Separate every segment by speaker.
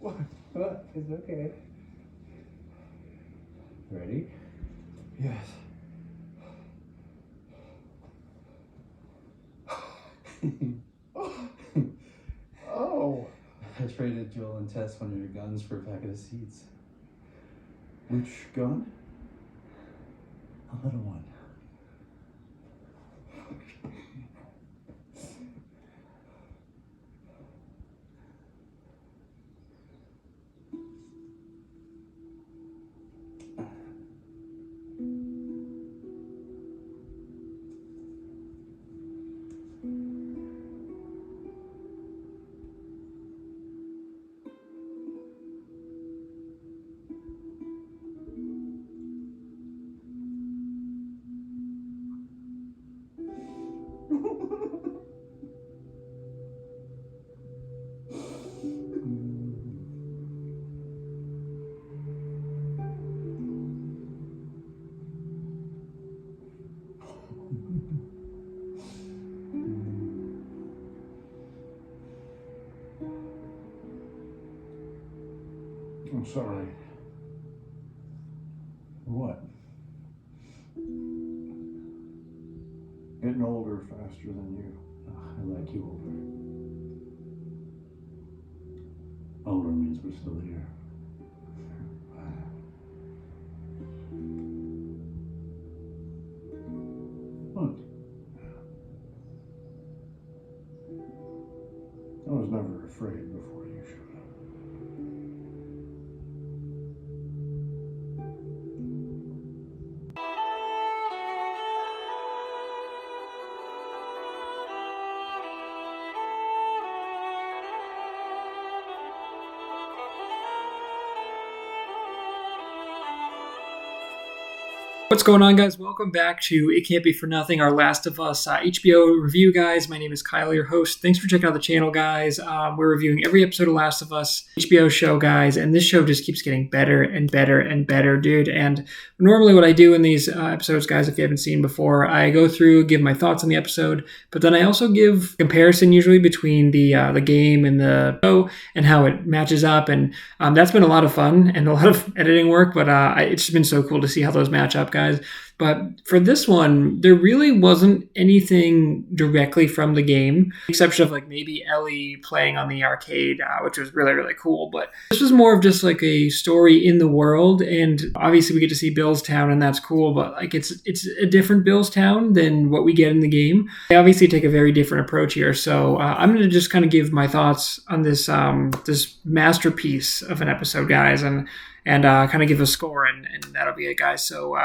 Speaker 1: What? It's okay. Ready?
Speaker 2: Yes.
Speaker 1: Oh.
Speaker 2: I traded Joel and Tess one of your guns for a packet of seeds.
Speaker 1: Which gun?
Speaker 2: A little one.
Speaker 1: I'm sorry.
Speaker 2: What?
Speaker 1: Getting older faster than you.
Speaker 2: I like you older. Older means we're still here. What?
Speaker 1: I was never afraid before you showed up.
Speaker 3: What's going on, guys? Welcome back to It Can't Be For Nothing, our Last of Us HBO review, guys. My name is Kyle, your host. Thanks for checking out the channel, guys. We're reviewing every episode of Last of Us HBO show, guys, and this show just keeps getting better and better and better, dude. And normally what I do in these episodes, guys, if you haven't seen before, I go through, give my thoughts on the episode, but then I also give comparison usually between the game and the show and how it matches up, and that's been a lot of fun and a lot of editing work, but it's been so cool to see how those match up, guys. But for this one, there really wasn't anything directly from the game, with the exception of like maybe Ellie playing on the arcade, which was really, really cool. But this was more of just like a story in the world. And obviously we get to see Bill's town, and that's cool. But like it's a different Bill's town than what we get in the game. They obviously take a very different approach here. So I'm going to just kind of give my thoughts on this this masterpiece of an episode, guys, and kind of give a score, and that'll be it, guys. So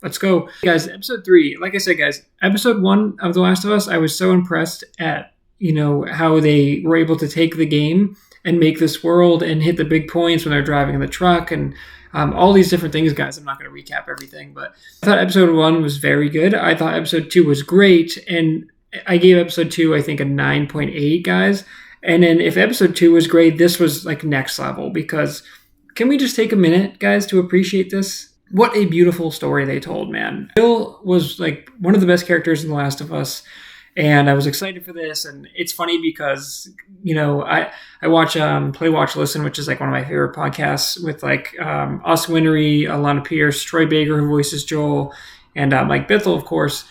Speaker 3: let's go. Guys, episode 3. Like I said, guys, episode 1 of The Last of Us, I was so impressed at, how they were able to take the game and make this world and hit the big points when they're driving in the truck and all these different things, guys. I'm not going to recap everything, but I thought episode 1 was very good. I thought episode 2 was great, and I gave episode 2, I think, a 9.8, guys. And then if episode 2 was great, this was like next level, because can we just take a minute, guys, to appreciate this? What a beautiful story they told, man. Bill was like one of the best characters in The Last of Us, and I was excited for this. And it's funny because, I watch Play, Watch, Listen, which is like one of my favorite podcasts with like Us Winnery, Alana Pierce, Troy Baker, who voices Joel, and Mike Bithell, of course.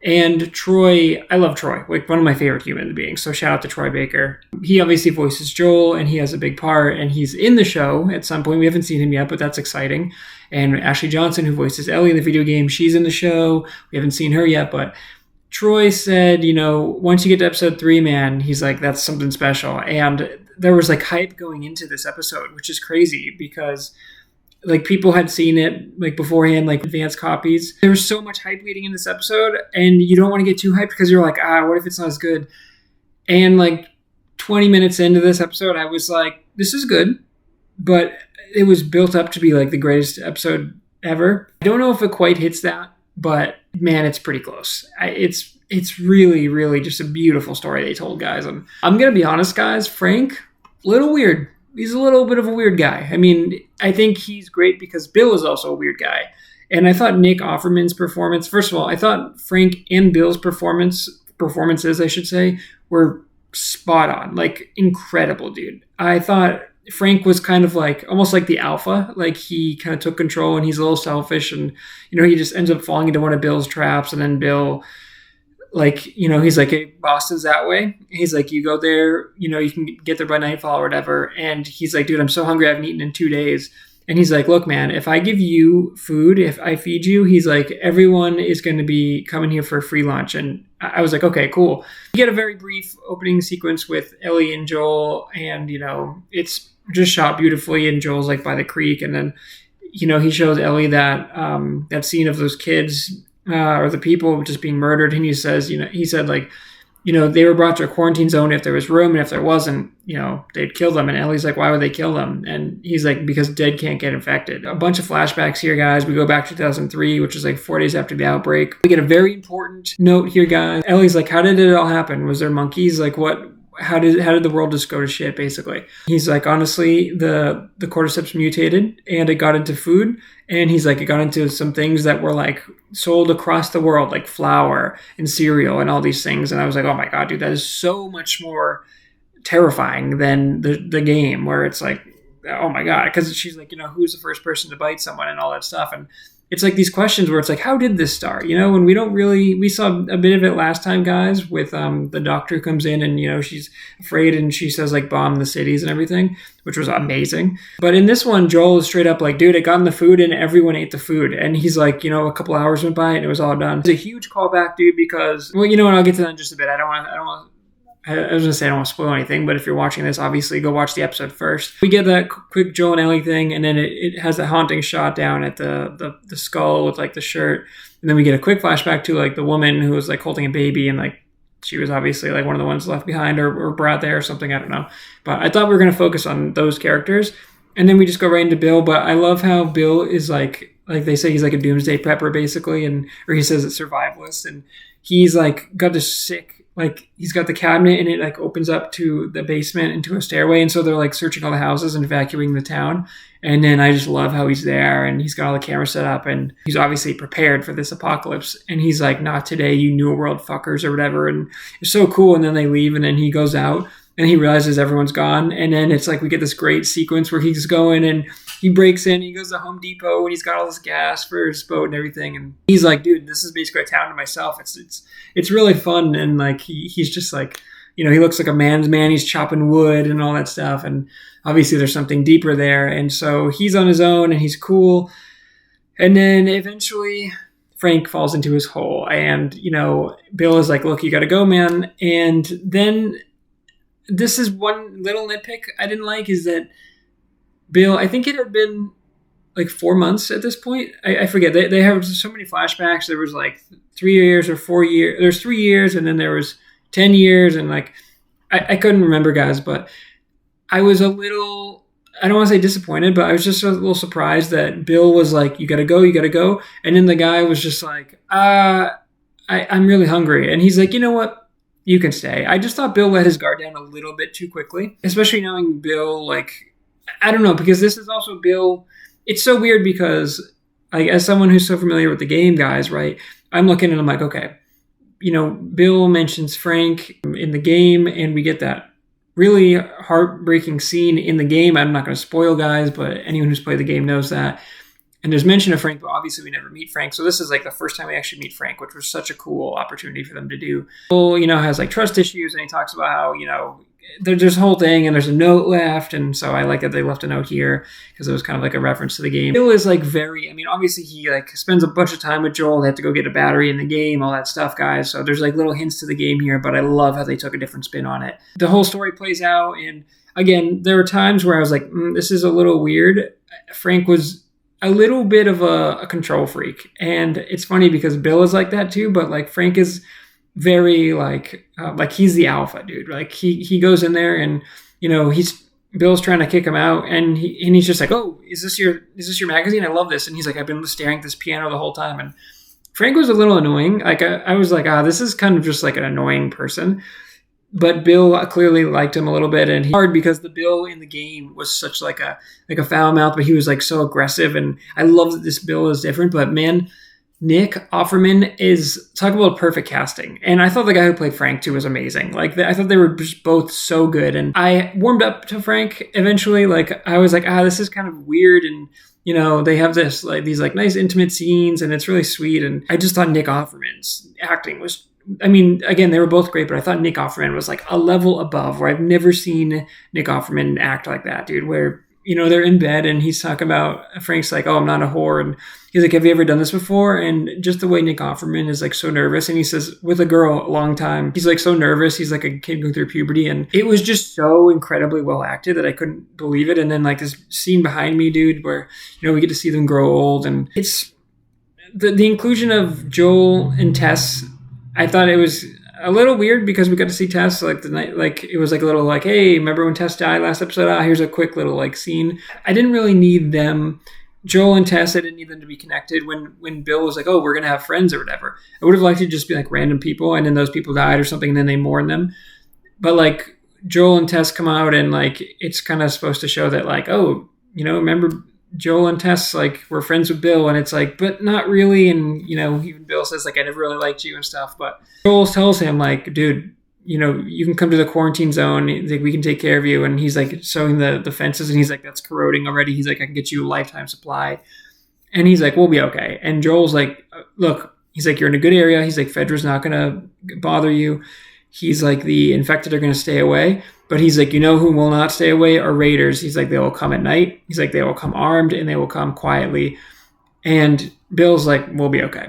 Speaker 3: And Troy, I love Troy, like one of my favorite human beings. So shout out to Troy Baker. He obviously voices Joel, and he has a big part, and he's in the show at some point. We haven't seen him yet, but that's exciting. And Ashley Johnson, who voices Ellie in the video game, she's in the show. We haven't seen her yet, but Troy said, once you get to episode 3, man, he's like, that's something special. And there was like hype going into this episode, which is crazy because like people had seen it like beforehand, like advanced copies. There was so much hype leading in this episode, and you don't want to get too hyped because you're like, what if it's not as good? And like 20 minutes into this episode, I was like, this is good, but it was built up to be like the greatest episode ever. I don't know if it quite hits that, but man, it's pretty close. It's really, really just a beautiful story they told, guys. And I'm going to be honest, guys, Frank, a little weird. He's a little bit of a weird guy. I mean, I think he's great because Bill is also a weird guy. And I thought Nick Offerman's performance, first of all, I thought Frank and Bill's performances, I should say, were spot on, like incredible, dude. I thought Frank was kind of like almost like the alpha, like he kind of took control and he's a little selfish, and he just ends up falling into one of Bill's traps, and then Bill, like, he's like, hey, Boston's that way. He's like, you go there, you can get there by nightfall or whatever. And he's like, dude, I'm so hungry, I haven't eaten in 2 days. And he's like, look, man, if I give you food, if I feed you, he's like, everyone is going to be coming here for a free lunch. And I was like, okay, cool. You get a very brief opening sequence with Ellie and Joel, and, it's just shot beautifully. And Joel's like by the creek. And then, he shows Ellie that scene of those kids or the people just being murdered. And he says, he said like, they were brought to a quarantine zone if there was room, and if there wasn't, they'd kill them. And Ellie's like, why would they kill them? And he's like, because dead can't get infected. A bunch of flashbacks here, guys. We go back to 2003, which is like 4 days after the outbreak. We get a very important note here, guys. Ellie's like, how did it all happen? Was there monkeys? Like, what? How did the world just go to shit, basically? He's like, honestly, the cordyceps mutated and it got into food. And he's like, it got into some things that were like sold across the world, like flour and cereal and all these things. And I was like, oh my God, dude, that is so much more terrifying than the game, where it's like, oh my God. Because she's like, who's the first person to bite someone and all that stuff. And it's like these questions where it's like, how did this start? And we saw a bit of it last time, guys, with the doctor comes in and, she's afraid and she says like bomb the cities and everything, which was amazing. But in this one, Joel is straight up like, dude, it got in the food and everyone ate the food. And he's like, a couple hours went by and it was all done. It's a huge callback, dude, because, well, and I'll get to that in just a bit. I was going to say I don't want to spoil anything, but if you're watching this, obviously go watch the episode first. We get that quick Joel and Ellie thing, and then it has that haunting shot down at the skull with like the shirt. And then we get a quick flashback to like the woman who was like holding a baby, and like she was obviously like one of the ones left behind or brought there or something. I don't know. But I thought we were going to focus on those characters. And then we just go right into Bill. But I love how Bill is like they say he's like a doomsday prepper basically, or he says it's survivalist. And he's like got this sick, like he's got the cabinet and it like opens up to the basement into a stairway. And so they're like searching all the houses and evacuating the town. And then I just love how he's there and he's got all the cameras set up and he's obviously prepared for this apocalypse. And he's like, not today, you New World fuckers or whatever. And it's so cool. And then they leave and then he goes out and he realizes everyone's gone. And then it's like we get this great sequence where he's going and he breaks in, he goes to Home Depot and he's got all this gas for his boat and everything. And he's like, dude, this is basically a town to myself. It's really fun. And like, he's just like, he looks like a man's man. He's chopping wood and all that stuff. And obviously there's something deeper there. And so he's on his own and he's cool. And then eventually Frank falls into his hole and, Bill is like, look, you got to go, man. And then this is one little nitpick I didn't like is that Bill, I think it had been like 4 months at this point. I forget. They have so many flashbacks. There was like 3 years or 4 years. There's 3 years and then there was 10 years. And like, I couldn't remember, guys, but I was a little, I don't want to say disappointed, but I was just a little surprised that Bill was like, you got to go. And then the guy was just like, I'm really hungry. And he's like, you know what? You can stay. I just thought Bill let his guard down a little bit too quickly, especially knowing Bill, like, I don't know, because this is also Bill. It's so weird because, like, as someone who's so familiar with the game, guys, right? I'm looking and I'm like, okay, Bill mentions Frank in the game, and we get that really heartbreaking scene in the game. I'm not going to spoil, guys, but anyone who's played the game knows that. And there's mention of Frank, but obviously we never meet Frank. So this is like the first time we actually meet Frank, which was such a cool opportunity for them to do. Bill, has like trust issues, and he talks about how, there's a whole thing and there's a note left. And so I like that they left a note here because it was kind of like a reference to the game. Bill is like obviously he like spends a bunch of time with Joel. They have to go get a battery in the game, all that stuff, guys. So there's like little hints to the game here, but I love how they took a different spin on it. The whole story plays out. And again, there were times where I was like, this is a little weird. Frank was a little bit of a control freak. And it's funny because Bill is like that too, but like Frank is very like he's the alpha dude. Like he goes in there and Bill's trying to kick him out and he's just like, oh, is this your magazine? I love this. And he's like, I've been staring at this piano the whole time. And Frank was a little annoying. Like I was like, this is kind of just like an annoying person. But Bill clearly liked him a little bit, and hard because the Bill in the game was such like a foul mouth, but he was like so aggressive. And I love that this Bill is different. But man, Nick Offerman is, talk about perfect casting. And I thought the guy who played Frank too was amazing. Like, I thought they were just both so good. And I warmed up to Frank eventually. Like, I was like, this is kind of weird. And, you know, they have this, like, these like nice intimate scenes and it's really sweet. And I just thought Nick Offerman's acting was, I mean, again, they were both great, but I thought Nick Offerman was like a level above, where I've never seen Nick Offerman act like that, dude, where, you know, they're in bed and he's talking about, Frank's like, oh, I'm not a whore. And he's like, have you ever done this before? And just the way Nick Offerman is like so nervous. And he says, with a girl a long time, he's like so nervous. He's like a kid going through puberty. And it was just so incredibly well acted that I couldn't believe it. And then like this scene behind me, dude, where, you know, we get to see them grow old. And it's the inclusion of Joel and Tess. I thought it was a little weird because we got to see Tess like the night, like it was like a little like, hey, remember when Tess died last episode? Here's a quick little like scene. I didn't really need them, Joel and Tess. I didn't need them to be connected. When Bill was like, oh, we're gonna have friends or whatever, I would have liked to just be like random people, and then those people died or something, and then they mourn them. But like Joel and Tess come out, and like it's kind of supposed to show that like, oh, you know, remember Joel and Tess like were friends with Bill, and it's like, but not really. And, you know, even Bill says like, I never really liked you and stuff, but Joel tells him like, dude, you know, you can come to the quarantine zone, like we can take care of you. And he's like sewing the fences, and he's like, that's corroding already. He's like, I can get you a lifetime supply. And he's like, we'll be okay. And Joel's like, look, he's like, you're in a good area. He's like, Fedra's not gonna bother you. He's like, the infected are gonna stay away. But he's like, you know who will not stay away are raiders. He's like, they will come at night. He's like, they will come armed and they will come quietly. And Bill's like, we'll be okay.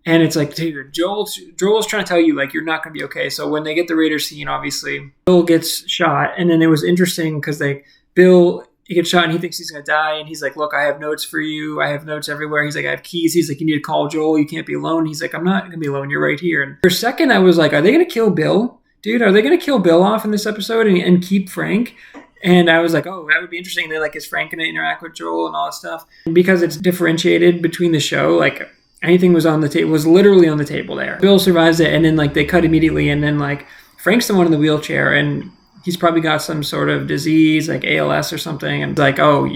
Speaker 3: And it's like, dude, Joel's trying to tell you, like, you're not going to be okay. So when they get the Raiders scene, obviously, Bill gets shot. And then it was interesting because Bill gets shot and he thinks he's going to die. And he's like, look, I have notes for you. I have notes everywhere. He's like, I have keys. He's like, you need to call Joel. You can't be alone. He's like, I'm not going to be alone. You're right here. And for a second, I was like, are they going to kill Bill? Dude, are they going to kill Bill off in this episode and keep Frank? And I was like, oh, that would be interesting. And then, like, is Frank going to interact with Joel and all that stuff? And because it's differentiated between the show, like, anything was on the table, was literally on the table there. Bill survives it, and then, like, they cut immediately. And then, like, Frank's the one in the wheelchair, and he's probably got some sort of disease, like ALS or something. And like, oh,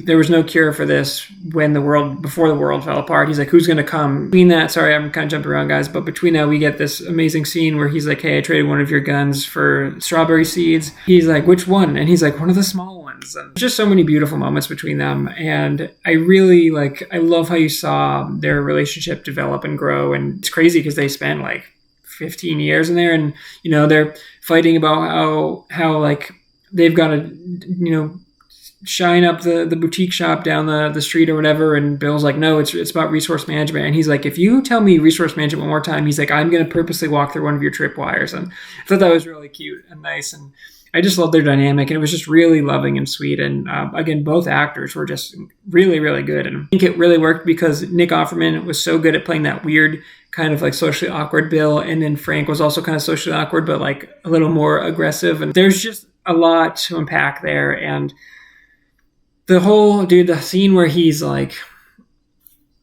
Speaker 3: there was no cure for this before the world fell apart. He's like, who's going to come? Between that, sorry, I'm kind of jumping around, guys, but between that, we get this amazing scene where he's like, hey, I traded one of your guns for strawberry seeds. He's like, which one? And he's like, one of the small ones. And just so many beautiful moments between them. And I really I love how you saw their relationship develop and grow. And it's crazy because they spent like 15 years in there, and you know they're fighting about how like they've got to, you know, shine up the boutique shop down the street or whatever. And Bill's like, no, it's about resource management. And he's like, if you tell me resource management one more time, he's like, I'm going to purposely walk through one of your tripwires. And I thought that was really cute and nice, and I just loved their dynamic, and it was just really loving and sweet. And again, both actors were just really, really good. And I think it really worked because Nick Offerman was so good at playing that weird kind of like socially awkward Bill, and then Frank was also kind of socially awkward, but like a little more aggressive. And there's just a lot to unpack there. And the scene where he's like,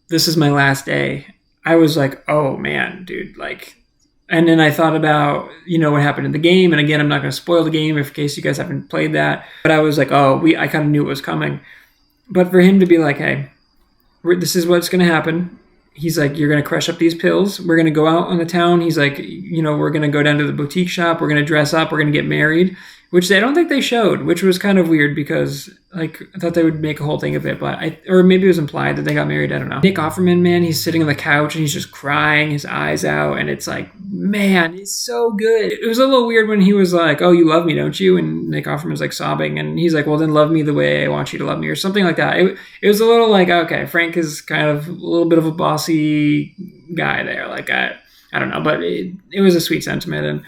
Speaker 3: this is my last day. I was like, oh man, dude, like. And then I thought about, you know, what happened in the game. And again, I'm not going to spoil the game in case you guys haven't played that. But I was like, I kind of knew it was coming. But for him to be like, hey, this is what's going to happen. He's like, you're going to crush up these pills. We're going to go out on the town. He's like, you know, we're going to go down to the boutique shop. We're going to dress up. We're going to get married, which I don't think they showed, which was kind of weird because like I thought they would make a whole thing of it, or maybe it was implied that they got married. I don't know. Nick Offerman, man, he's sitting on the couch and he's just crying his eyes out. And it's like, man, it's so good. It was a little weird when he was like, oh, you love me, don't you? And Nick Offerman's like sobbing, and he's like, well, then love me the way I want you to love me, or something like that. It was a little like, okay, Frank is kind of a little bit of a bossy guy there. Like, I don't know, but it was a sweet sentiment. And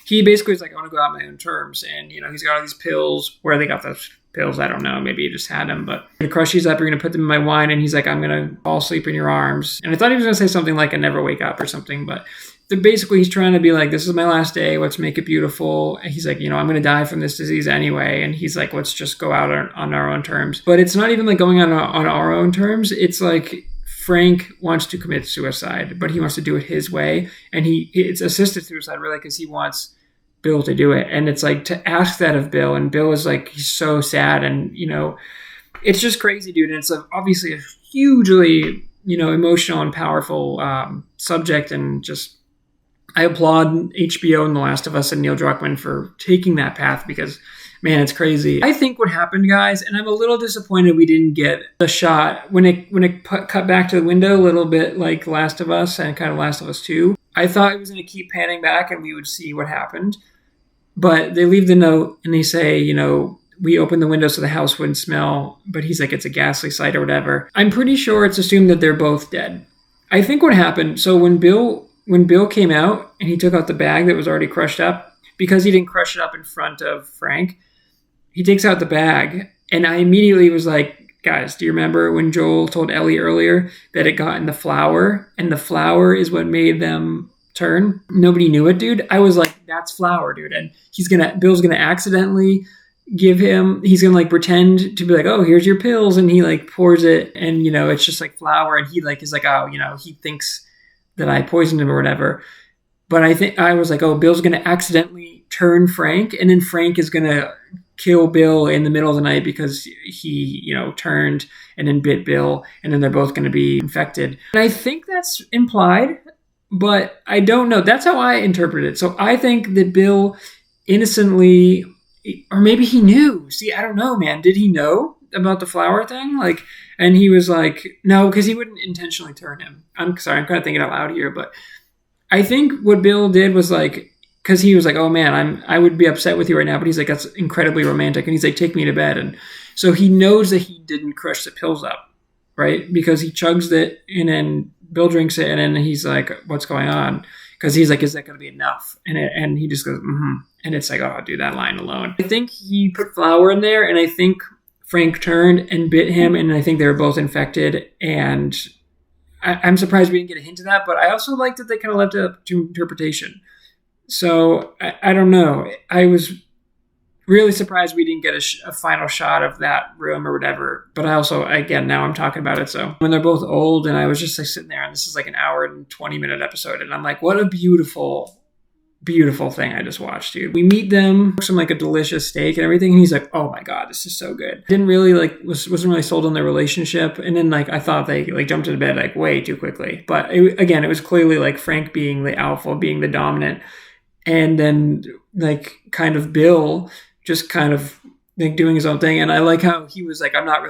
Speaker 3: he basically was like, I want to go out on my own terms. And, you know, he's got all these pills. Where they got those pills, I don't know. Maybe he just had them. But I'm going to crush these up. You're going to put them in my wine. And he's like, I'm going to fall asleep in your arms. And I thought he was going to say something like, I never wake up or something. But basically, he's trying to be like, this is my last day. Let's make it beautiful. And he's like, you know, I'm going to die from this disease anyway. And he's like, let's just go out on our own terms. But it's not even like going on our own terms. It's like Frank wants to commit suicide, but he wants to do it his way. And it's assisted suicide, really, because he wants Bill to do it. And it's like to ask that of Bill, and Bill is like, he's so sad. And, you know, it's just crazy, dude. And it's obviously a hugely, emotional and powerful subject, and just I applaud HBO and The Last of Us and Neil Druckmann for taking that path, because man, it's crazy. I think what happened, guys, and I'm a little disappointed we didn't get the shot when it cut back to the window a little bit like Last of Us and kind of Last of Us 2. I thought it was going to keep panning back and we would see what happened. But they leave the note and they say, we opened the window so the house wouldn't smell, but he's like, it's a ghastly sight or whatever. I'm pretty sure it's assumed that they're both dead. I think what happened, so when Bill came out and he took out the bag that was already crushed up, because he didn't crush it up in front of Frank, he takes out the bag, and I immediately was like, guys, do you remember when Joel told Ellie earlier that it got in the flour, and the flour is what made them turn? Nobody knew it, dude. I was like, that's flour, dude. And Bill's gonna accidentally he's gonna like pretend to be like, oh, here's your pills, and he like pours it, and it's just like flour, and he like is like, oh, he thinks that I poisoned him or whatever. But I was like, oh, Bill's gonna accidentally turn Frank, and then Frank is gonna kill Bill in the middle of the night because he, turned and then bit Bill, and then they're both going to be infected. And I think that's implied, but I don't know. That's how I interpret it. So I think that Bill innocently, or maybe he knew. See, I don't know, man. Did he know about the flour thing? And he was like, no, because he wouldn't intentionally turn him. I'm sorry, I'm kind of thinking out loud here, but I think what Bill did was like, because he was like, oh man, I would be upset with you right now, but he's like, that's incredibly romantic, and he's like, take me to bed. And so he knows that he didn't crush the pills up, right? Because he chugs it, and then Bill drinks it, and then he's like, what's going on? Because he's like, is that going to be enough? And he just goes, mm-hmm. And it's like, oh, dude, that line alone. I think he put flour in there, and I think Frank turned and bit him, and I think they were both infected. And I'm surprised we didn't get a hint of that, but I also like that they kind of left it up to interpretation. So I don't know. I was really surprised we didn't get a final shot of that room or whatever. But I also, again, now I'm talking about it. So when they're both old, and I was just like sitting there, and this is like an hour and 20-minute episode, and I'm like, what a beautiful, beautiful thing I just watched, dude. We meet them, some like a delicious steak and everything, and he's like, oh my god, this is so good. Didn't really wasn't really sold on their relationship, and then like I thought they like jumped into bed like way too quickly. But it was clearly like Frank being the alpha, being the dominant. And then like kind of Bill just kind of like doing his own thing. And I like how he was like, I'm not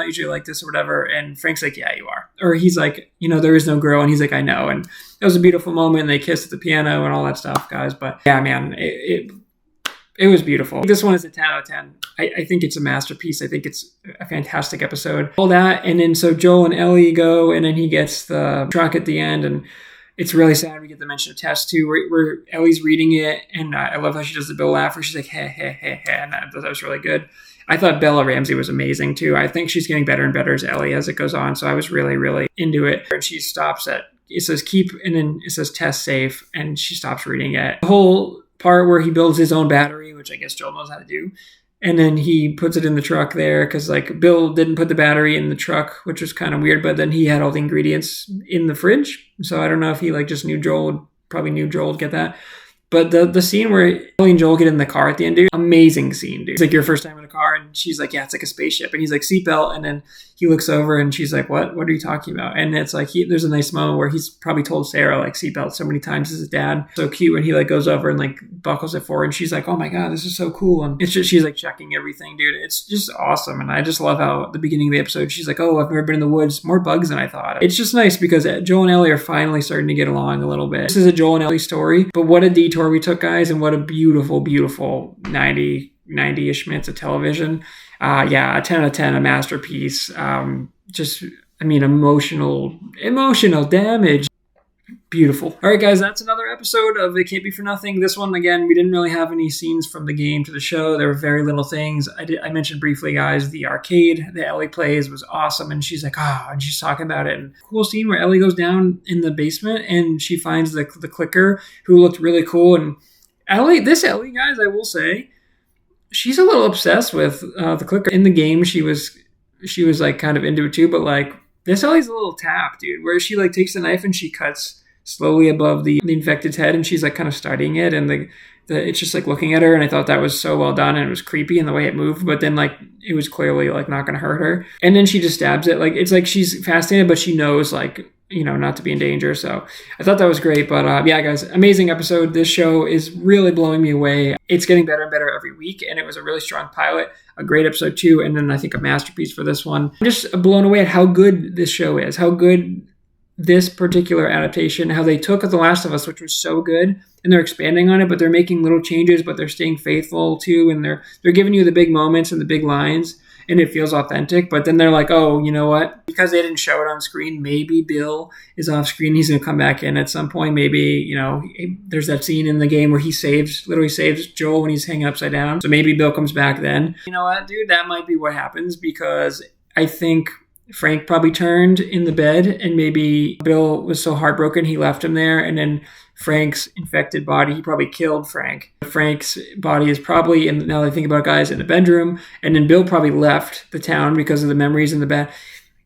Speaker 3: usually like this or whatever. And Frank's like, yeah, you are. Or he's like, there is no girl. And he's like, I know. And it was a beautiful moment. And they kissed at the piano and all that stuff, guys. But yeah, man, it was beautiful. This one is a 10 out of 10. I think it's a masterpiece. I think it's a fantastic episode. All that. And then so Joel and Ellie go, and then he gets the truck at the end, and it's really sad. We get the mention of Tess too, where Ellie's reading it, and I love how she does the Bill laugh, where she's like, hey, hey, hey, hey, and that was really good. I thought Bella Ramsey was amazing too. I think she's getting better and better as Ellie as it goes on, so I was really, really into it. And she stops it says keep, and then it says Tess safe, and she stops reading it. The whole part where he builds his own battery, which I guess Joel knows how to do, and then he puts it in the truck there, because like Bill didn't put the battery in the truck, which was kind of weird, but then he had all the ingredients in the fridge. So I don't know if he like just probably knew Joel would get that. But the scene where Ellie and Joel get in the car at the end, dude, amazing scene, dude. It's like your first time in a car, and she's like, yeah, it's like a spaceship. And he's like, seatbelt. And then he looks over, and she's like, what are you talking about? And it's like, there's a nice moment where he's probably told Sarah like seatbelt so many times as his dad. So cute when he like goes over and like buckles it for her, and she's like, oh my God, this is so cool. And it's just, she's like checking everything, dude. It's just awesome. And I just love how at the beginning of the episode, she's like, oh, I've never been in the woods, more bugs than I thought. It's just nice because Joel and Ellie are finally starting to get along a little bit. This is a Joel and Ellie story, but what a detour we took, guys. And what a beautiful, beautiful 90-ish minutes of television. Yeah, a 10 out of 10, a masterpiece. Emotional damage. Beautiful. All right, guys, that's another episode of It Can't Be For Nothing. This one, again, we didn't really have any scenes from the game to the show. There were very little things. I mentioned briefly, guys, the arcade that Ellie plays was awesome. And she's like, and she's talking about it. And cool scene where Ellie goes down in the basement and she finds the clicker, who looked really cool. And Ellie, guys, I will say, she's a little obsessed with the clicker. In the game, she was like kind of into it too, but like this Ellie's a little tap, dude, where she like takes the knife and she cuts slowly above the infected's head, and she's like kind of studying it, and it's just like looking at her, and I thought that was so well done, and it was creepy in the way it moved, but then like it was clearly like not gonna hurt her. And then she just stabs it. Like it's like she's fascinated, but she knows like, you know, not to be in danger. So I thought that was great. But yeah, guys, amazing episode. This show is really blowing me away. It's getting better and better every week, and it was a really strong pilot, a great episode 2, and then I think a masterpiece for this one. I'm just blown away at how good this show is, how good this particular adaptation, how they took The Last of Us, which was so good, and they're expanding on it, but they're making little changes, but they're staying faithful too, and they're giving you the big moments and the big lines, and it feels authentic. But then they're like, oh, you know what? Because they didn't show it on screen, maybe Bill is off screen. He's going to come back in at some point. Maybe, you know, there's that scene in the game where he literally saves Joel when he's hanging upside down. So maybe Bill comes back then. You know what, dude? That might be what happens, because I think Frank probably turned in the bed, and maybe Bill was so heartbroken he left him there, and then Frank's infected body, he probably killed Frank. Frank's body is probably, and now that I think about it, guys, in the bedroom, and then Bill probably left the town because of the memories in the bed.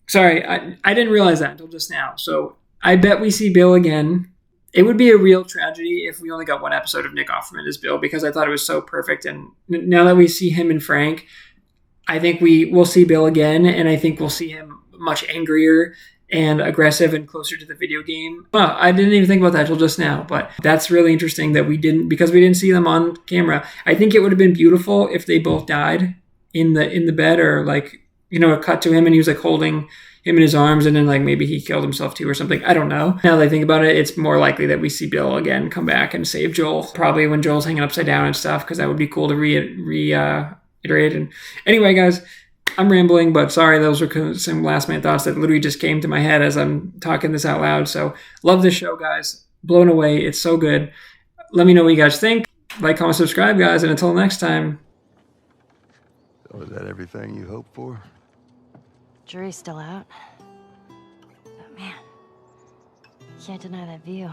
Speaker 3: Sorry, I didn't realize that until just now. So I bet we see Bill again. It would be a real tragedy if we only got one episode of Nick Offerman as Bill, because I thought it was so perfect. And now that we see him and Frank, I think we will see Bill again, and I think we'll see him much angrier and aggressive and closer to the video game. Well, I didn't even think about that till just now, but that's really interesting that we didn't see them on camera. I think it would have been beautiful if they both died in the bed, or like, you know, a cut to him and he was like holding him in his arms, and then like maybe he killed himself too or something. I don't know. Now that I think about it, it's more likely that we see Bill again come back and save Joel, probably when Joel's hanging upside down and stuff, because that would be cool to reiterate. And anyway, guys, I'm rambling, but sorry, those were some last minute thoughts that literally just came to my head as I'm talking this out loud. So love this show, guys. Blown away. It's so good. Let me know what you guys think. Like, comment, subscribe, guys, and until next time.
Speaker 4: So is that everything you hoped for?
Speaker 5: Jury's still out. But man, you can't deny that view.